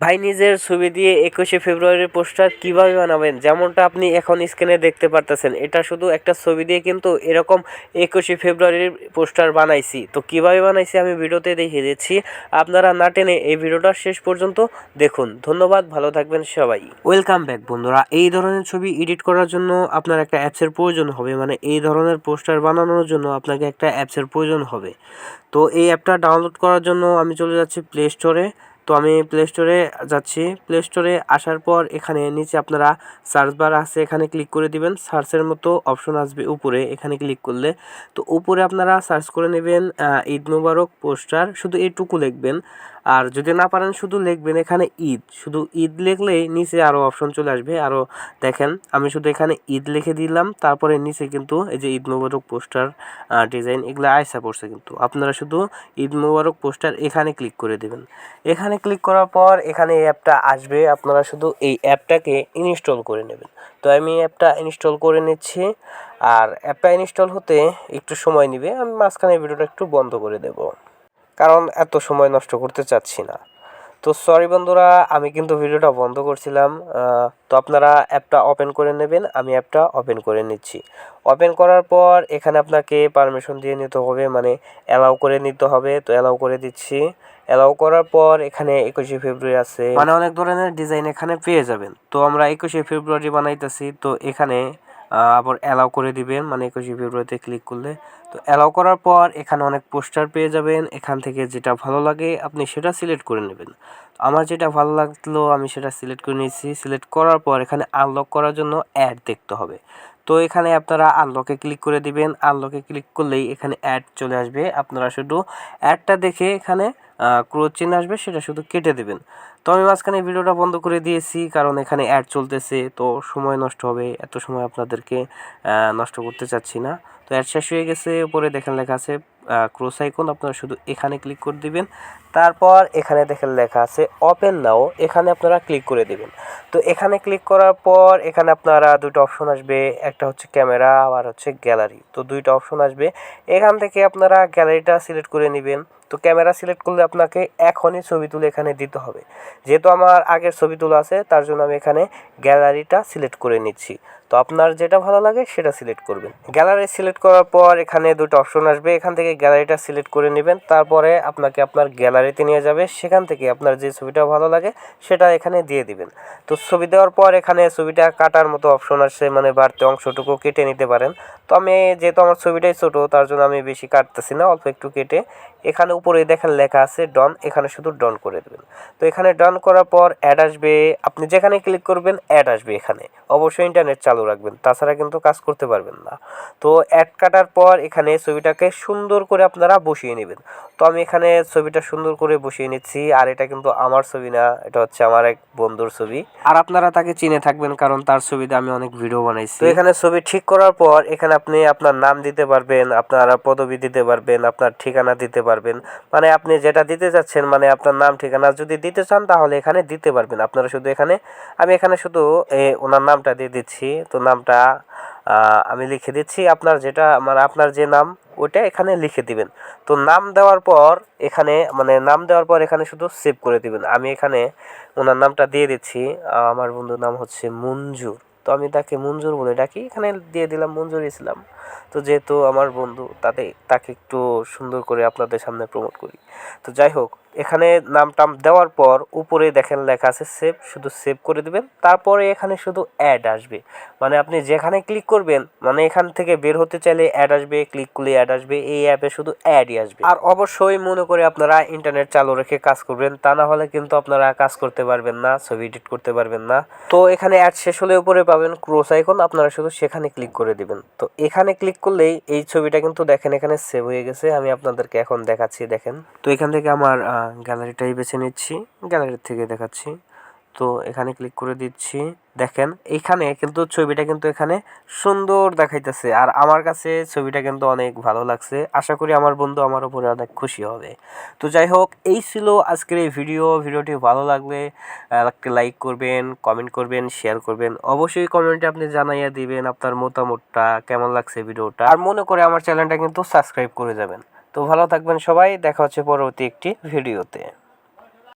ভাই নিজের ছবি দিয়ে 21শে ফেব্রুয়ারির পোস্টার কিভাবে বানাবেন, যেমনটা আপনি এখন স্ক্রিনে দেখতে পারতেছেন, এটা শুধু একটা ছবি দিয়ে কিন্তু এরকম 21শে ফেব্রুয়ারির পোস্টার বানাইছি। তো কিভাবে বানাইছি আমি ভিডিওতে দেখিয়ে দিচ্ছি, আপনারা না টেনে এই ভিডিওটা শেষ পর্যন্ত দেখুন। ধন্যবাদ, ভালো থাকবেন সবাই। ওয়েলকাম ব্যাক বন্ধুরা। এই ধরনের ছবি এডিট করার জন্য আপনার একটা অ্যাপসের প্রয়োজন হবে, মানে এই ধরনের পোস্টার বানানোর জন্য আপনাকে একটা অ্যাপসের প্রয়োজন হবে। তো এই অ্যাপটা ডাউনলোড করার জন্য আমি চলে যাচ্ছি প্লে স্টোরে। তো আমি প্লে স্টোরে যাচ্ছি। প্লে স্টোরে আসার পর এখানে নিচে আপনারা সার্চ বার আছে, এখানে ক্লিক করে দিবেন। সার্চের মতো অপশন আসবে উপরে, এখানে ক্লিক করলে তো উপরে আপনারা সার্চ করে নেবেন ঈদ মোবারক পোস্টার, শুধু এইটুকু লিখবেন। আর যদি না পারেন শুধু লিখবেন এখানে ঈদ, শুধু ঈদ লিখলেই নিচে আরও অপশন চলে আসবে। আরও দেখেন আমি শুধু এখানে ঈদ লিখে দিলাম, তারপরে নিচে কিন্তু এই যে ঈদ মোবারক পোস্টার ডিজাইন এগুলো আয়সা পড়ছে। কিন্তু আপনারা শুধু ঈদ মোবারক পোস্টার এখানে ক্লিক করে দেবেন। এখানে ক্লিক করার পর এখানে এই অ্যাপটা আসবে, আপনারা শুধু এই অ্যাপটাকে ইনস্টল করে নেবেন। তো আমি অ্যাপটা ইনস্টল করে নিচ্ছি। আর অ্যাপটা ইনস্টল হতে একটু সময় নেবে, আমি মাঝখানে ভিডিওটা একটু বন্ধ করে দেব, কারণ এত সময় নষ্ট করতে চাচ্ছি না। তো সরি বন্ধুরা, আমি কিন্তু ভিডিওটা বন্ধ করছিলাম। তো আপনারা অ্যাপটা ওপেন করে নেবেন। আমি অ্যাপটা ওপেন করে নিচ্ছি। ওপেন করার পর এখানে আপনাকে পারমিশন দিয়ে নিতে হবে, মানে অ্যালাউ করে নিতে হবে। তো অ্যালাউ করে দিচ্ছি। অ্যালাউ করার পর এখানে 21শে ফেব্রুয়ারি আছে, মানে অনেক ধরনের ডিজাইন এখানে পেয়ে যাবেন। তো আমরা 21শে ফেব্রুয়ারি বানাইতেছি, তো এখানে আবার অ্যালাউ করে দিবেন, মানে 21শে ফেব্রুয়ারিতে ক্লিক করলে। তো অ্যালাউ করার পর এখানে অনেক পোস্টার পেয়ে যাবেন। এখান থেকে যেটা ভালো লাগে আপনি সেটা সিলেক্ট করে নেবেন। আমার যেটা ভালো লাগলো আমি সেটা সিলেক্ট করে নিয়েছি। সিলেক্ট করার পর এখানে আনলক করার জন্য অ্যাড দেখতে হবে। তো এখানে আপনারা আনলকে ক্লিক করে দিবেন। আনলকে ক্লিক করলেই এখানে অ্যাড চলে আসবে। আপনারা শুধু অ্যাডটা দেখে এখানে ক্রস চিহ্ন আসবে, সেটা শুধু কেটে দেবেন। তো আমি মাঝখানে ভিডিওটা বন্ধ করে দিয়েছি, কারণ এখানে অ্যাড চলতেছে, তো সময় নষ্ট হবে। এত সময় আপনাদেরকে নষ্ট করতে চাচ্ছি না। তো অ্যাড শেষ হয়ে গেছে। উপরে দেখেন লেখা আছে ক্রস আইকন, আপনারা শুধু এখানে ক্লিক করে দিবেন। তারপর এখানে দেখেন লেখা আছে ওপেন নাও, এখানে আপনারা ক্লিক করে দিবেন। তো এখানে ক্লিক করার পর এখানে আপনারা দুটো অপশন আসবে, একটা হচ্ছে ক্যামেরা আর হচ্ছে গ্যালারি। তো দুইটা অপশন আসবে, এখান থেকে আপনারা গ্যালারিটা সিলেক্ট করে নেবেন। তো ক্যামেরা সিলেক্ট করলে আপনাকে এখনই ছবি তুলে এখানে দিতে হবে। যেহেতু আমার আগের ছবি তোলা আছে, তার জন্য আমি এখানে গ্যালারিটা সিলেক্ট করে নিচ্ছি। তো আপনার যেটা ভালো লাগে সেটা সিলেক্ট করবেন। গ্যালারি সিলেক্ট করার পর এখানে দুটো অপশন আসবে, এখান থেকে গ্যালারিটা সিলেক্ট করে নেবেন। তারপরে আপনাকে আপনার গ্যালারিতে নিয়ে যাবে, সেখান থেকে আপনার যে ছবিটা ভালো লাগে সেটা এখানে দিয়ে দিবেন। তো ছবি দেওয়ার পর এখানে ছবিটা কাটার মতো অপশন আসছে, মানে বাড়তি অংশটুকু কেটে নিতে পারেন। তো আমি যেহেতু আমার ছবিটাই ছোটো, তার জন্য আমি বেশি কাটতেছি না, অল্প একটু কেটে এখানে উপরে দেখেন লেখা আছে ডন, এখানে শুধু ডন করে দেবেন। তো এখানে ডন করার পর অ্যাড আসবে, আপনি যেখানে ক্লিক করবেন অ্যাড আসবে। এখানে অবশ্যই ইন্টারনেট চালু রাখবেন, তাছাড়া কিন্তু কাজ করতে পারবেন না। তো অ্যাড কাটার পর এখানে ছবিটাকে সুন্দর করে আপনারা বসিয়ে নেবেন। তো আমি এখানে ছবিটা সুন্দর করে বসিয়ে নিচ্ছি। আর এটা কিন্তু আমার ছবি না, এটা হচ্ছে আমার এক বন্ধুর ছবি। আর আপনারা তাকে চিনে থাকবেন, কারণ তার ছবিতে আমি অনেক ভিডিও বানাইছি। তো এখানে ছবি ঠিক করার পর এখানে আপনি আপনার নাম দিতে পারবেন, আপনার পদবি দিতে পারবেন, আপনার ঠিকানা দিতে পারবেন। মানে আপনি যেটা দিতে চাচ্ছেন, মানে আপনার নাম ঠিকানা যদি দিতে চান তাহলে এখানে দিতে পারবেন। আপনারা শুধু এখানে, আমি এখানে শুধু ওনার নামটা দিয়ে দিচ্ছি। তো নামটা আমি লিখে দিচ্ছি। আপনার যেটা, মানে আপনার যে নাম ওইটা এখানে লিখে দিবেন। তো নাম দেওয়ার পর এখানে, মানে নাম দেওয়ার পর এখানে শুধু সেভ করে দিবেন। আমি এখানে ওনার নামটা দিয়ে দিচ্ছি। আমার বন্ধুর নাম হচ্ছে মঞ্জুর, তো আমি তাকে মঞ্জুর বলে ডাকি, এখানে দিয়ে দিলাম মঞ্জুর ইসলাম। তো যেহেতু আমার বন্ধু, তাকে একটু সুন্দর করে আপনাদের সামনে প্রমোট করি। তো যাই হোক, এখানে নাম টাম দেওয়ার পর উপরে দেখেন লেখা আছে সেভ, শুধু সেভ করে দিবেন। তারপরে এখানে শুধু অ্যাড আসবে, মানে আপনি যেখানে ক্লিক করবেন, মানে এখান থেকে বের হতে চাইলে অ্যাড আসবে, ক্লিক করলে অ্যাড আসবে, এই অ্যাপে শুধু অ্যাডই আসবে। আর অবশ্যই মনে করে আপনারা ইন্টারনেট চালু রেখে কাজ করবেন, তা না হলে কিন্তু আপনারা কাজ করতে পারবেন না, ছবি এডিট করতে পারবেন না। তো এখানে অ্যাড শেষ হলে উপরে পাবেন ক্রস আইকন, আপনারা শুধু সেখানে ক্লিক করে দিবেন। তো এখানে ক্লিক করলেই এই ছবিটা কিন্তু দেখেন এখানে সেভ হয়ে গেছে। আমি আপনাদেরকে এখন দেখাচ্ছি, দেখেন। তো এখান থেকে আমার গ্যালারিটাই বেছে নিচ্ছি, গ্যালারির থেকে দেখাচ্ছি। তো এখানে ক্লিক করে দিচ্ছি। দেখেন এইখানে কিন্তু ছবিটা কিন্তু এখানে সুন্দর দেখাইতেছে, আর আমার কাছে ছবিটা কিন্তু অনেক ভালো লাগছে। আশা করি আমার বন্ধু আমার উপরে অনেক খুশি হবে। তো যাই হোক, এই ছিল আজকের এই ভিডিওটি ভালো লাগলে একটা লাইক করবেন, কমেন্ট করবেন, শেয়ার করবেন। অবশ্যই কমেন্টে আপনি জানাইয়া দিবেন আপনার মতামতটা, কেমন লাগছে ভিডিওটা। আর মনে করে আমার চ্যানেলটা কিন্তু সাবস্ক্রাইব করে যাবেন। তো ভালো থাকবেন সবাই, দেখা হচ্ছে পরবর্তী একটি ভিডিওতে।